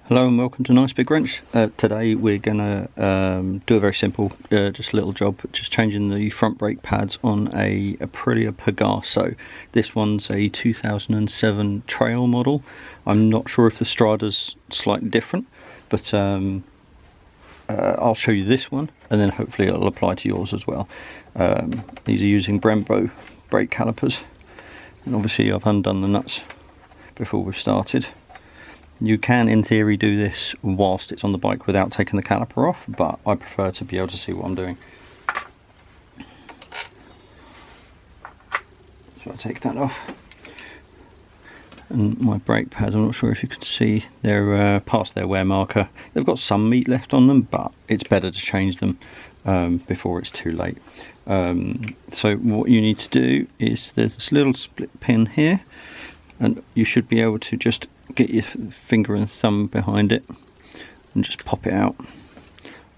Hello and welcome to Nice Big Wrench. Today we're going to do a very simple, just a little job, just changing the front brake pads on a Aprilia Pegaso. This one's a 2007 Trail model. I'm not sure if the Strada's slightly different, but I'll show you this one and then hopefully it'll apply to yours as well. These are using Brembo brake calipers, and obviously I've undone the nuts before we've started. You can, in theory, do this whilst it's on the bike without taking the caliper off, but I prefer to be able to see what I'm doing. So I'll take that off. And my brake pads, I'm not sure if you can see, they're past their wear marker. They've got some meat left on them, but it's better to change them before it's too late. So what you need to do is, there's this little split pin here, and you should be able to just get your finger and thumb behind it and just pop it out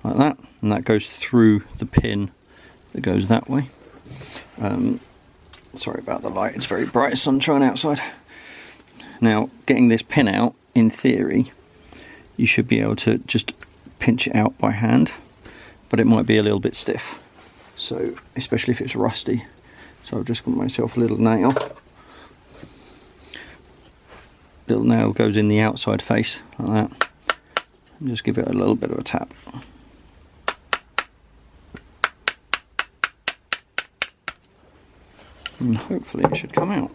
like that, and that goes through the pin that goes that way. Sorry about the light, it's very bright sunshine outside. Now, getting this pin out, in theory you should be able to just pinch it out by hand, but it might be a little bit stiff, so especially if it's rusty. So I've just got myself a little nail. Little nail goes in the outside face like that, and just give it a little bit of a tap. And hopefully it should come out.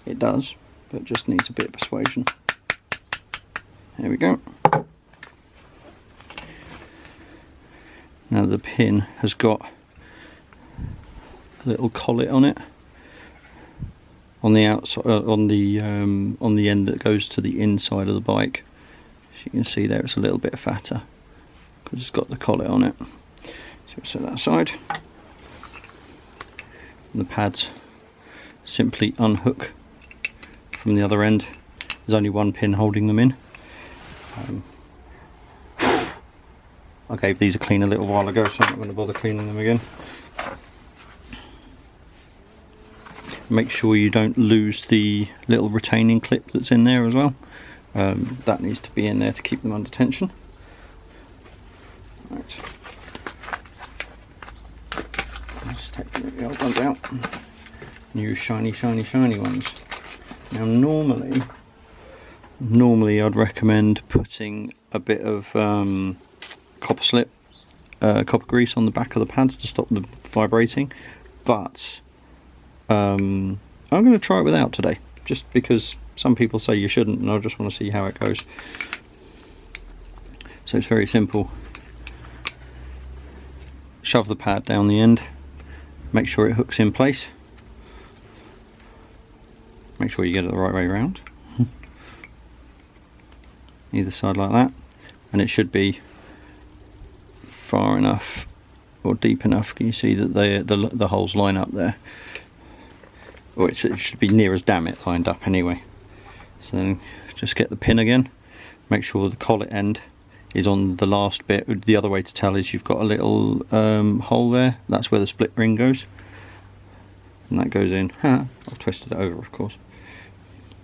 It does, but just needs a bit of persuasion. There we go. Now the pin has got a little collet on it, on the outside, on the end that goes to the inside of the bike. As you can see there, it's a little bit fatter because it's got the collet on it. So we'll set that aside. And the pads simply unhook from the other end. There's only one pin holding them in. I gave these a clean a little while ago, so I'm not going to bother cleaning them again. Make sure you don't lose the little retaining clip that's in there as well. That needs to be in there to keep them under tension. Right. I'll just take the old ones out. New shiny ones. Now normally I'd recommend putting a bit of copper grease on the back of the pads to stop them vibrating, but I'm going to try it without today, just because some people say you shouldn't, and I just want to see how it goes. So it's very simple. Shove the pad down the end, make sure it hooks in place, make sure you get it the right way around, either side like that, and it should be far enough or deep enough. Can you see that the holes line up there? Or it should be near as damn it lined up anyway. So then just get the pin again, make sure the collet end is on the last bit. The other way to tell is you've got a little hole there, that's where the split ring goes, and that goes in. I've twisted it over, of course.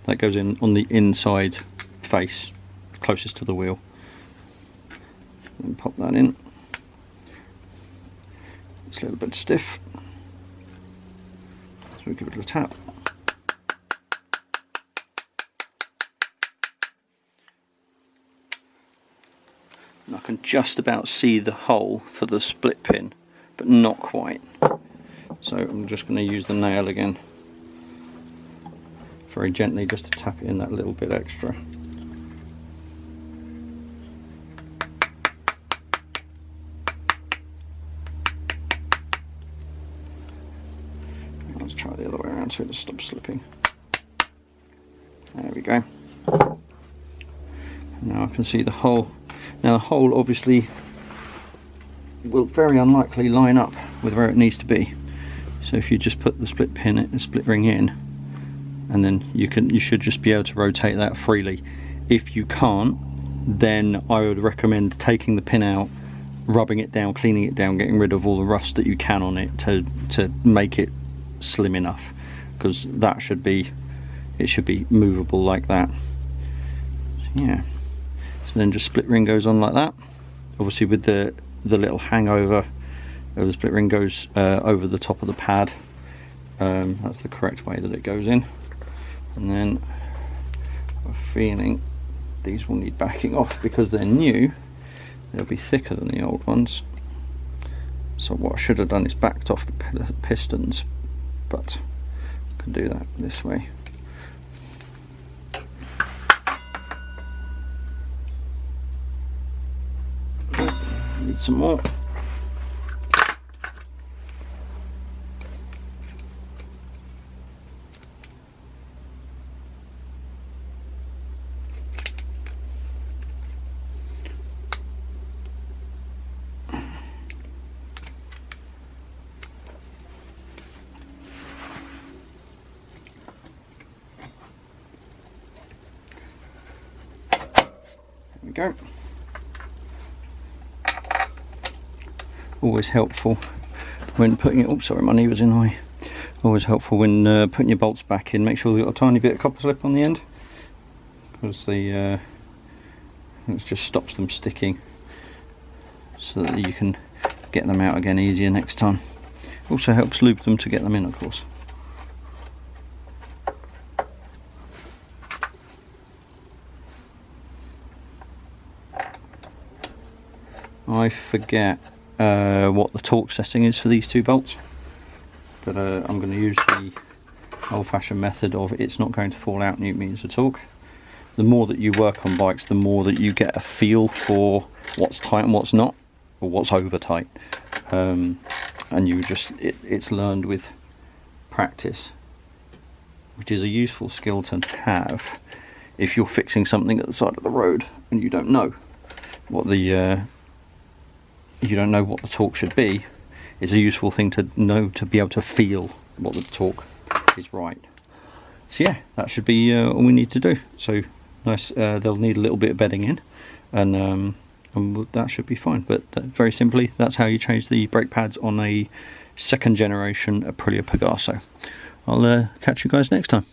That goes in on the inside face closest to the wheel, and pop that in. It's a little bit stiff, so we'll give it a tap. And I can just about see the hole for the split pin, but not quite. So I'm just going to use the nail again, very gently, just to tap it in that little bit extra. Let's try the other way around so it stops slipping. There we go. Now I can see the hole. Now the hole obviously will very unlikely line up with where it needs to be. So if you just put the split ring in, and then you should just be able to rotate that freely. If you can't, then I would recommend taking the pin out rubbing it down, cleaning it down, getting rid of all the rust that you can on it to make it slim enough, because that should be movable like that. So, yeah, so then just split ring goes on like that, obviously with the little hangover of the split ring goes over the top of the pad. That's the correct way that it goes in. And then I'm feeling these will need backing off because they're new. They'll be thicker than the old ones. So what I should have done is backed off the pistons, but I can do that this way. Need some more. Go. Always helpful when putting it. Oh, sorry, my knee was in the way. Always helpful when putting your bolts back in. Make sure you've got a tiny bit of copper slip on the end, because it just stops them sticking, so that you can get them out again easier next time. Also helps lube them to get them in, of course. I forget what the torque setting is for these two bolts, but I'm going to use the old-fashioned method of it's not going to fall out newton meters of torque. The more that you work on bikes, the more that you get a feel for what's tight and what's not, or what's over tight, and you just it's learned with practice, which is a useful skill to have if you're fixing something at the side of the road and you don't know what the torque should be. It's a useful thing to know, to be able to feel what the torque is right. So yeah, that should be all we need to do. So nice. They'll need a little bit of bedding in, and that should be fine. But very simply, that's how you change the brake pads on a second generation Aprilia Pegaso. I'll catch you guys next time.